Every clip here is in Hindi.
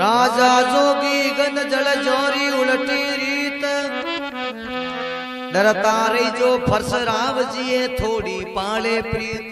राजा जोगी गंद जल जोरी उलटी रीत डरता रही जो फरस राव जिए थोड़ी पाले प्रीत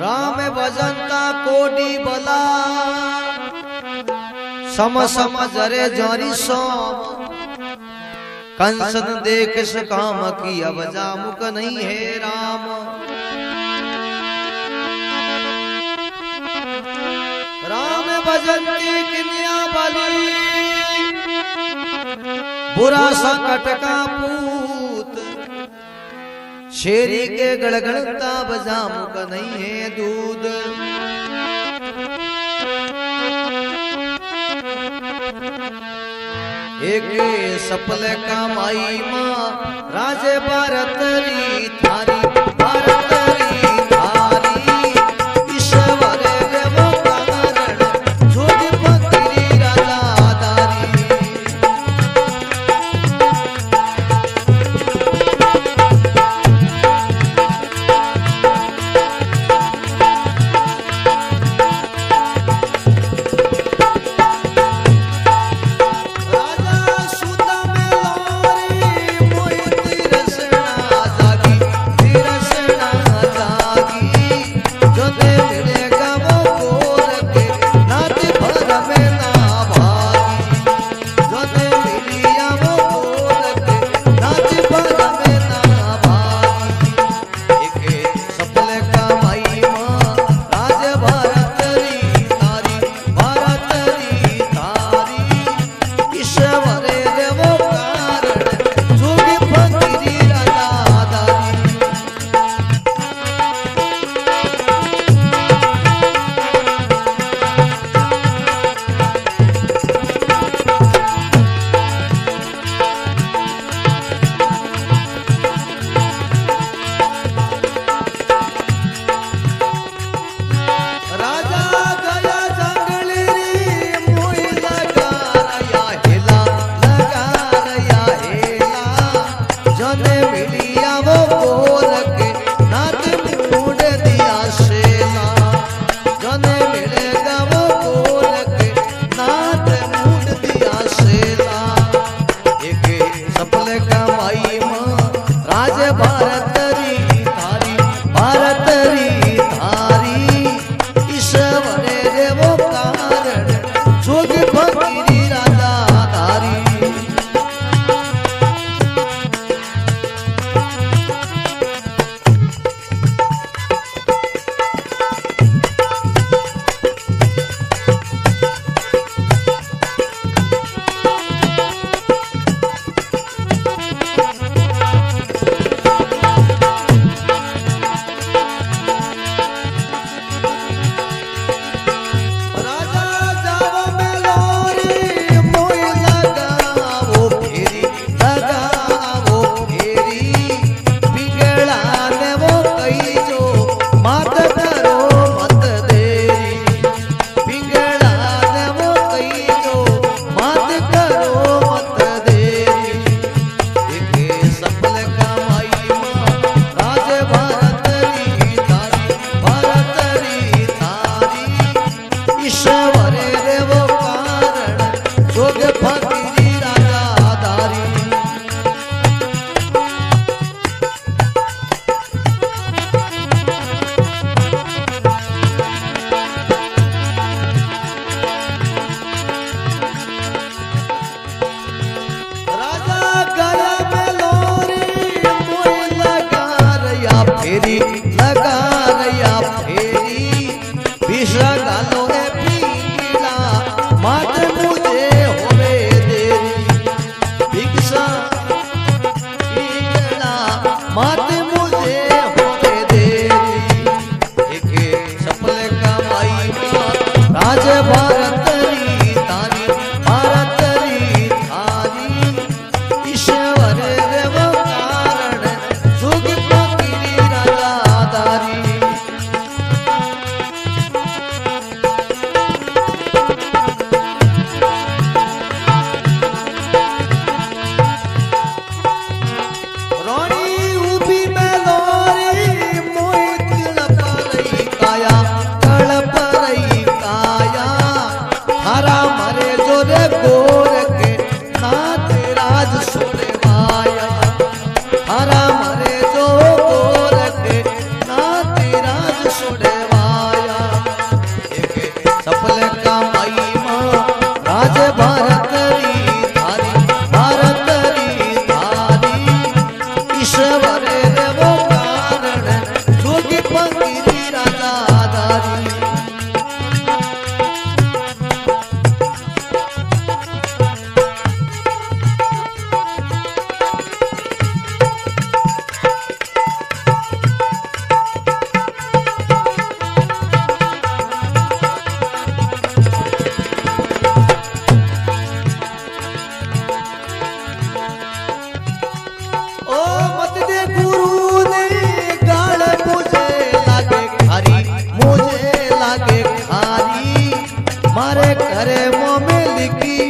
राम भजनता कोडी बला सम सम जरे जोरी सोम कंसन देख काम की अब जामुक नहीं है राम राम भजनती किन्या बली बुरा संकट का पूत शेरी के गड़गड़ता बजामुक नहीं है दूध एक सफल कमाई मां राजे भारतरी थारी भारतरी थारी ईश्वर देवो कारण जोगी फकीरी राजा दारी फेरी लगा रया फेरी पिछला गालो है पीला मात मुझे होवे दे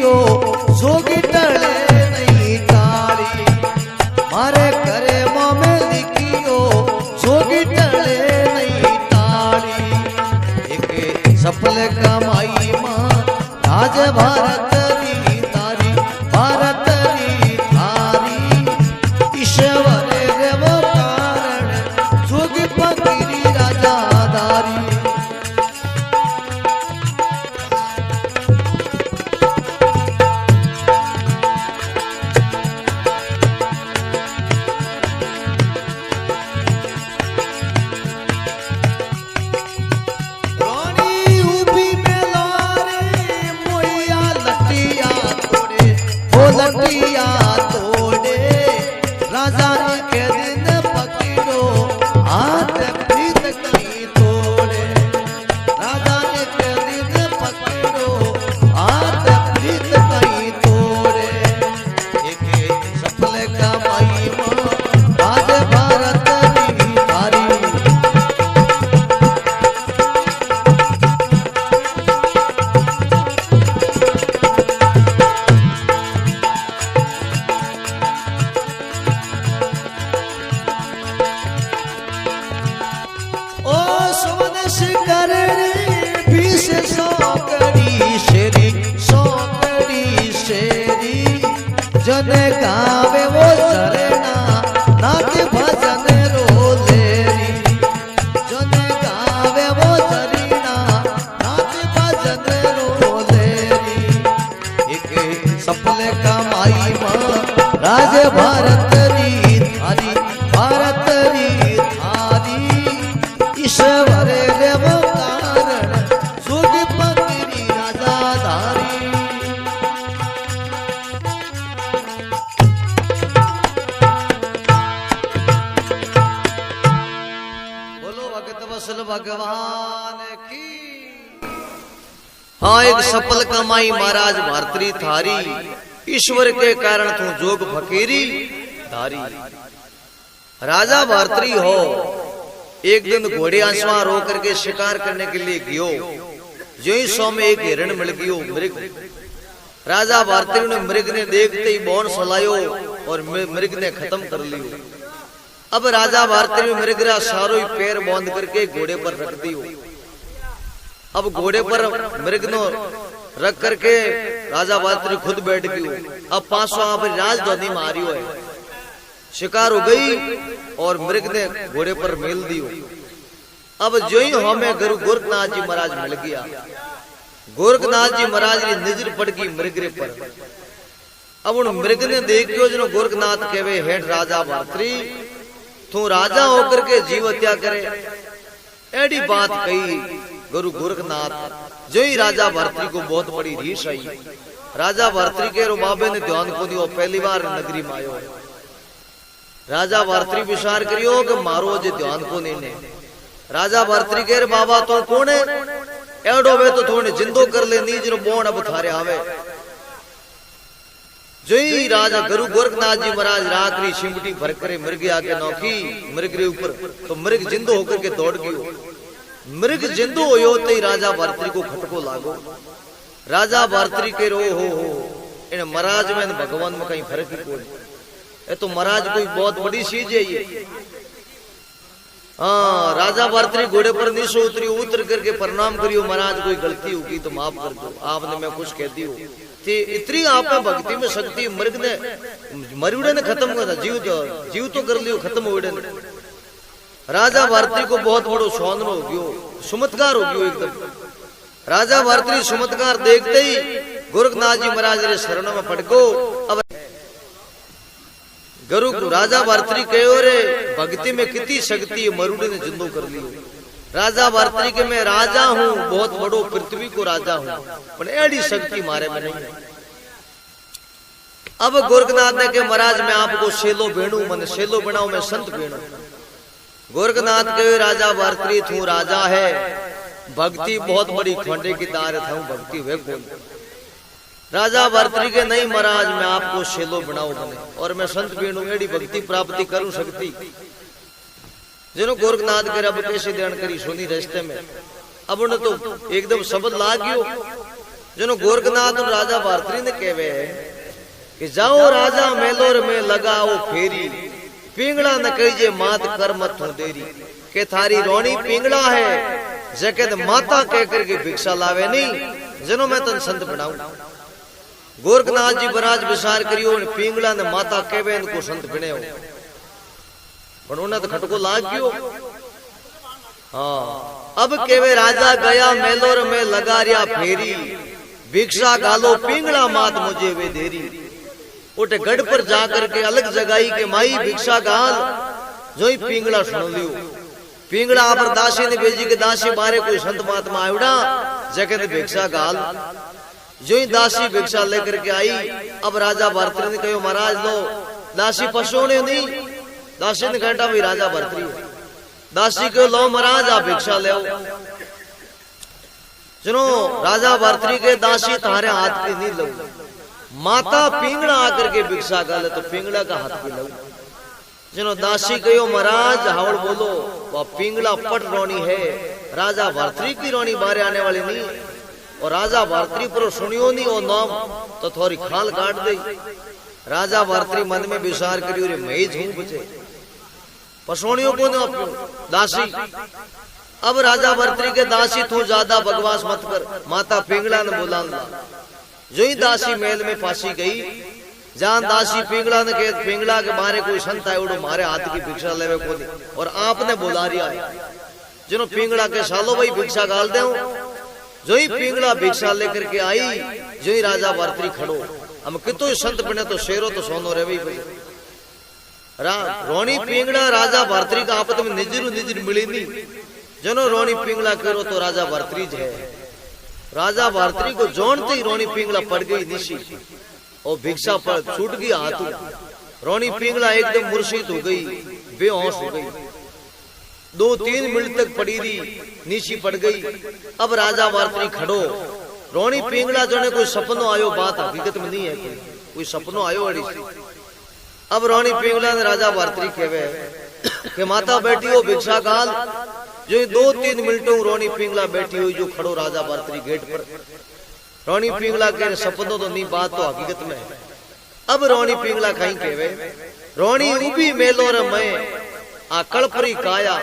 लिखियो जोगी टले नहीं तारी मारे करे में लिखियो जोगी टले नहीं तारी एक सफल कमाई मां राज भारत री तारी भारत री थारी ईश्वर रे वो कारण जोगी फकीरी राजा दारी लटिया तोड़े राजा के दिन पकड़ो हाथ प्रीत कहीं तोड़े राजा के दिन पकड़ो हाथ प्रीत कहीं तोड़े एक सफल कमाई राज भारत री थारी जन गावे वो झरना नाच भजन रोलेरी जन गावे वो झरना नाच भजन रोलेरी एक सफल कमाई मां राज भारत री थारी भारत री थारी ईश्वर रे वो कारण जोगी फकीरी राजा धारी भगवान की। हाँ एक सफल कमाई महाराज भारतरी थारी ईश्वर के कारण तू जोग फकीरी धारी राजा भारतरी हो एक दिन घोड़े आंसुआ रो करके शिकार करने के लिए गियो जो ही सौ में एक हिरण मिल गयो मृग राजा भारतरी ने मृग ने देखते ही बौन सलायो और मृग ने खत्म कर लियो अब राजा भारतरी में मृगरा सारो ही पैर बांध करके घोड़े पर रख दियो अब घोड़े पर मृग नो रख करके राजा भारतरी खुद बैठ गयो अब 500 पर राजधानी में आ रही है शिकार हो गई और मृग ने घोड़े पर मेल दियो अब जो ही हमें गुरु गोरखनाथ जी महाराज मिल गया गोरखनाथ जी महाराज की नजर पड़ गई मृगरे पर अब उन मृग ने देखियो जो गोरखनाथ कहवे हेड राजा भारतरी तू राजा होकर के जीव हत्या करे एडी बात कही गुरु गोरखनाथ जो ही राजा भारतरी को बहुत बड़ी रीस आई राजा भारतरी के रो बाबे ने ध्यान को दियो पहली बार नगरी में आयो राजा भारतरी विचार करियो कि मारो जे ध्यान को ने राजा भारतरी के रे बाबा तो कौन है एडो वे तो थोड़े जिंदो कर ले नीज रो बोन अब थारे आवे जो ही राजा गुरु गोरखनाथ जी महाराज रात्रि सिमटी भर करे मृग आके नौकी मृग रे ऊपर तो मृग जिंदो होकर के दौड़ गयो मृग जिंदो होयो तो ही राजा भारतरी को खटको लागो राजा भारतरी के रो हो इन महाराज में भगवान में कहीं फर्क ही कोई ये तो महाराज कोई बहुत बड़ी चीज है ये हाँ राजा भारतरी घोड़े पर नीचे उतरी उतर करके प्रणाम करियो महाराज कोई गलती होगी तो माफ कर दो आपने मैं कुछ कहती हूँ इतनी आप में भक्ति में शक्ति मृग ने मरुड़े ने खत्म कर जीव तो कर लियो खत्म हो राजा भारतरी को बहुत बड़ो सौंदर्य हो गयो सुमत्कार हो गयो एकदम राजा भारतरी सुमत्कार देखते ही गोरखनाथ जी महाराज रे शरण में पड़ गो अब गुरु राजा भारतरी कहो रे भक्ति में कितनी शक्ति है मरुड़े ने जिंदो कर लियो राजा भारतरी के मैं राजा हूँ बहुत बड़ो पृथ्वी को राजा हूँ पर एडी शक्ति मारे में नहीं अब गोरखनाथ ने के महाराज मैं आपको शेलो बेणु मन शेलो बनाऊ मैं संत बेणु गोरखनाथ के राजा भारतरी तू राजा है भक्ति बहुत बड़ी खंडे की तार था भक्ति वे कौन राजा भारतरी के नहीं महाराज मैं आपको शेलो बनाऊ बने और मैं संत बेणु एडी भक्ति प्राप्ति करूं सकती जिनो गोरखनाथ के रब कैसे ध्यान करी सोनी रास्ते में अब उन्हें तो एकदम शब्द लाग गयो जो गोरखनाथ राजा भारतरी ने कहवे है कि जाओ राजा मेलोर में लगाओ फेरी, पिंगला न कहिए मात कर मत हो देरी। के थारी रोनी पिंगला है जगत माता कह करके भिक्षा लावे नहीं, जनो मैं तन संत बनाऊ। गोरखनाथ जी बराज विचार करियो पिंगला ने माता कहवे इनको संत बने हो, पर उन्हें तो खटको लाग गयो। हाँ अब केवे राजा गया मेलोर में लगा रिया फेरी, भिक्षा गालो पिंगला मात मुझे वे देरी। उठे गढ़ पर जाकर के अलग जगाई के माई भिक्षा गाल, जो ही पिंगला सुन लियो। पिंगला पर दासी ने भेजी के दासी मारे कोई संत महात्मा आयोड़ा जगत भिक्षा गाल। जो ही दासी भिक्षा लेकर के आई, अब राजा भरतरी ने कहो महाराज लो दासी पशु ने नहीं। दासी ने कहता भाई राजा भरतरी, दासी को लो महाराज आप भिक्षा ले। सुनो राजा भरतरी के दासी तुम्हारे हाथ की नहीं लो, माता पिंगला आकर के भिक्षा गाले तो पिंगला का हाथ की लो। सुनो दासी कहो महाराज हावड़ बोलो, वह पिंगला पट रोनी है, राजा भरतरी की रोनी बारे आने वाली नहीं। और राजा भरतरी पर सुनियो नहीं वो नाम तो थोड़ी खाल काट दे। राजा भरतरी मन में विचार करियो रे मैं झूम बचे पसोनियों को न दासी। अब राजा भरतरी के दासी तू ज्यादा बकवास मत कर, माता पिंगला ने बोला। जो ही दासी मेल में फांसी गई, जान दासी पिंगला ने कहे पिंगला के मारे कोई संत आए उड़ो मारे हाथ की भिक्षा लेवे को नहीं, और आपने बोला रिया जिन्हों पिंगला के सालो भाई भिक्षा गाल दे। जो ही पिंगला भिक्षा लेकर के आई, जो ही राजा भरतरी खड़ो, हम कितो संत बने तो शेरो तो सोनो रे भाई। रोनी पिंगला राजा भरतरी का आपत में निजरू निजर मिली नहीं। जनो रोनी पिंगला करो तो राजा भरतरी है। राजा भरतरी को जोड़ते ही रोनी पिंगला पड़ गई निशी और भिक्षा पर छूट गई हाथ। रोनी पिंगला एकदम मुर्शिद हो गई, बेहोश हो गई, 2-3 मिनट तक पड़ी रही, नीची पड़ गई। अब राजा भरतरी खड़ो, रोनी पिंगला जोने कोई सपनो आयो, बात हकीकत में नहीं है, कोई सपनो आयो अड़ी। अब रोनी पिंगला ने राजा भरतरी कहवे कि माता बैठी हो भिक्षा गाल। जो 2-3 मिनटों रोनी पिंगला बैठी हुई जो खड़ो राजा भरतरी गेट पर। रोनी पिंगला कह सपनों तो नहीं, बात तो हकीकत में है। अब रोनी पिंगला कहीं कहवे रोनी उबी मेलोर में आ कलपरी काया,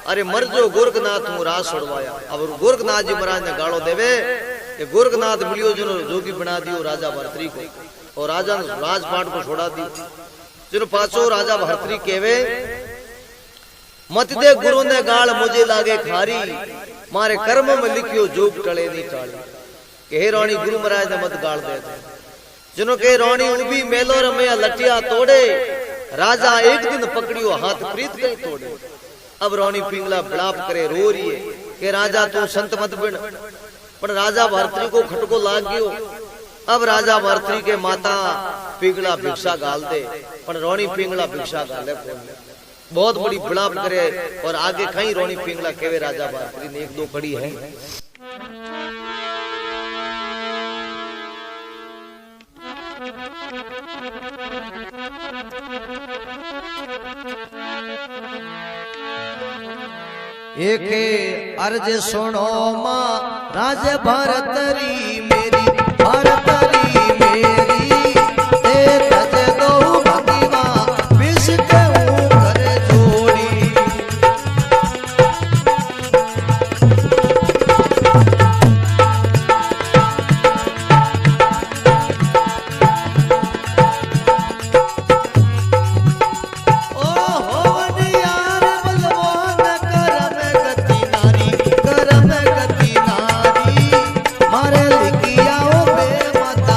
अरे मर जो गोरखनाथ हूँ राज छोड़वाया। अब गोरखनाथ जी महाराज ने गाड़ो देवे कि गोरखनाथ मिलियो जो जोगी बना दियो राजा भरतरी को, और राजा राजपाट को छोड़ा दी। जो पाछो राजा भरतरी कहवे मत दे गुरु ने गाल मुझे लागे खारी, मारे कर्म में लिखियो जोग टले नहीं टाली। कहे रोनी गुरु महाराज ने मत गाल दे। जिन्हों के रोनी उबी मेलोर में लटिया तोड़े, राजा एक दिन पकड़ियो हाथ प्रीत के तोड़े। अब रोनी पिंगला बिलाप करे रो रही है कि राजा तू संत मत बन, पर राजा भरतरी को खटको लाग गयो। अब राजा भरतरी के माता पिंगला भिक्षा गाल दे, पर रोनी पिंगला भिक्षा गाले बहुत बड़ी बिलाप करे। और आगे कहीं रोनी पिंगला केवे राजा भरतरी ने 1-2 खड़ी है। एक अर्ज सुनो माँ राज भरतरी मेरी, भरतरी मेरी ते तज दो भगवा विष के ऊपर जोड़ी। करम गति नारी मारे लिखिया ओ बे मत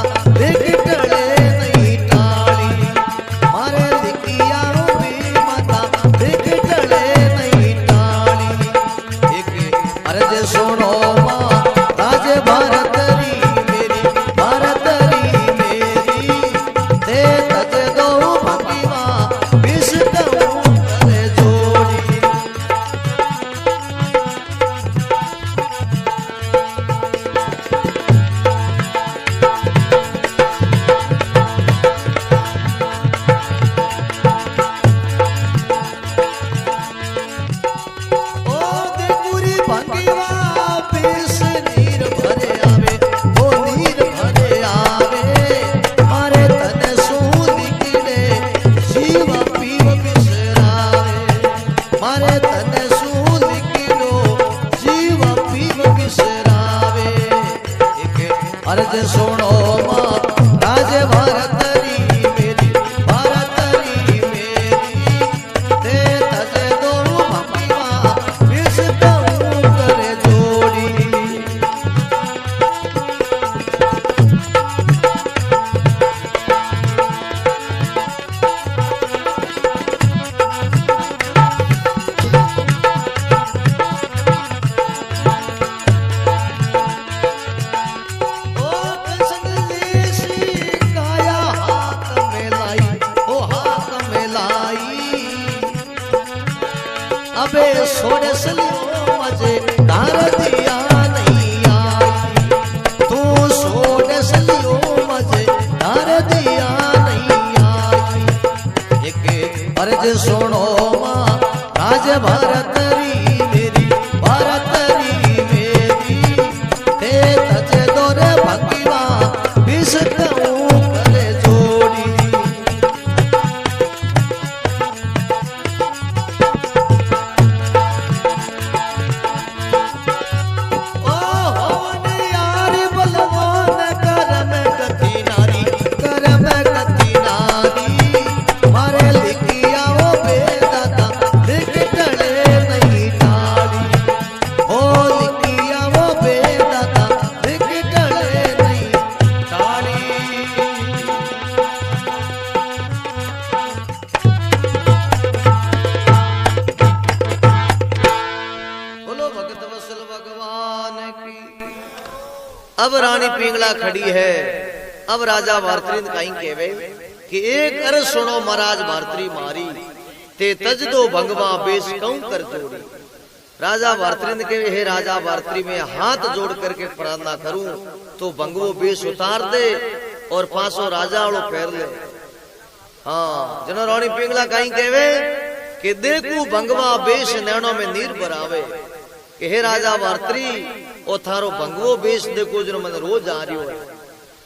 अर्ज सुनो माँ राज भरतरी मेरी भरतरी मेरी ते तज दोरे भंगिमा विष कहूँ करे जोड़ी ओ होवन यार बलवान करम गति नारी करम गति नारी मारे लिखिया वो बेदाता लिख टले नहीं टाली ओ लिखिया वो बेदाता लिख टले नहीं टाली बोलो भगत वत्सल भगवान की। अब रानी पिंगला खड़ी है। अब राजा भारतरिंद कहीं कहवे कि एक अर्ज सुनो महाराज भारतरी मारी ते तज दो भंगवा बेस कौं कर जोड़ी। राजा भारतरिंद के हे राजा भारतरी में हाथ जोड़ करके प्रार्थना करूं तो भंगवो बेस उतार दे और पासो राजा वालों पैर ले। हाँ जनो रानी पिंगला कहीं कहवे कि देखू भंगवा बेस नैनो में नीर बरावे कि हे राजा भारतरी ओ थारो भंगवो बेस देखो जो मन रोज आ रही हो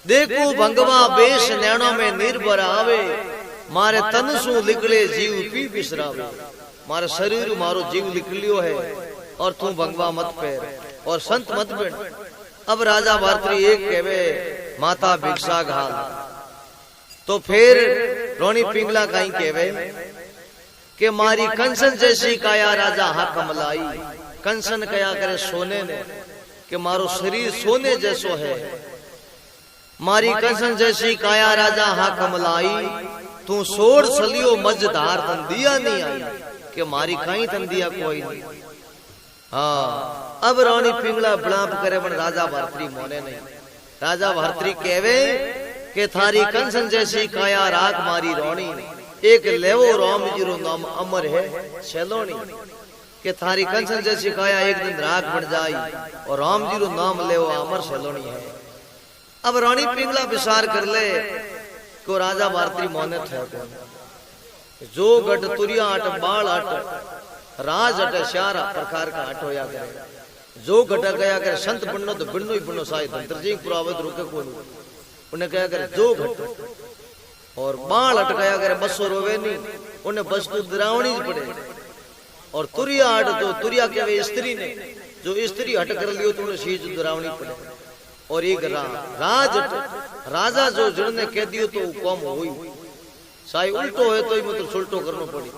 देखो भंगवा बेस नैनो में नीर बरावे मारे तन सु निकले जीव पी बिसरावे मारे शरीर मारो जीव निकलियो है और तू भंगवा मत पैर और संत मत बिन। अब राजा भारतरी एक कहवे माता भिक्षा घाल तो फिर रोनी पिंगला कहीं कहवे कि मारी कंसन जैसी काया राजा हा कमलाई। कंसन कया करे सोने ने कि मारो शरीर सोने जैसो है मारी कंसन जैसी काया राजा हा कमलाई तू सोड़ सलियो मजदार तंदिया नहीं आई कि मारी कहीं तंदिया कोई नहीं। हाँ अब रानी पिंगला बलाप करे बन राजा भारतरी मोने नहीं। राजा भारतरी कहवे कि थारी कंसन जैसी काया राग मारी रोनी एक लेवो राम जी रो नाम अमर है सैलोनी कि थारी कंसन जैसी काया एक दिन राग बन जाई और राम जी रो नाम लेवो अमर सैलोनी है। अब रानी पिंगला विचार कर ले को राजा भारतरी मोने थे जो गट तुरिया आट बाल आट राज अट श्यारा प्रकार का आट होया करे जो घटा गया करे संत बननो तो बिनो ही बिनो साई धंतर जी पुरावत रुके को उन्हें कहा करे जो घट और बाल अट गया करे बसो रोवे नहीं उन्हें बस तो दरावनी पड़े और तुरिया आट तो तुरिया के स्त्री ने जो स्त्री हट कर लियो तो उन्हें शीज दरावनी पड़े और एक राज राजा जो जिन्होंने कह दियो तो कम हुई साई उल्टो है तो ही मतलब सुल्टो करना पड़ी।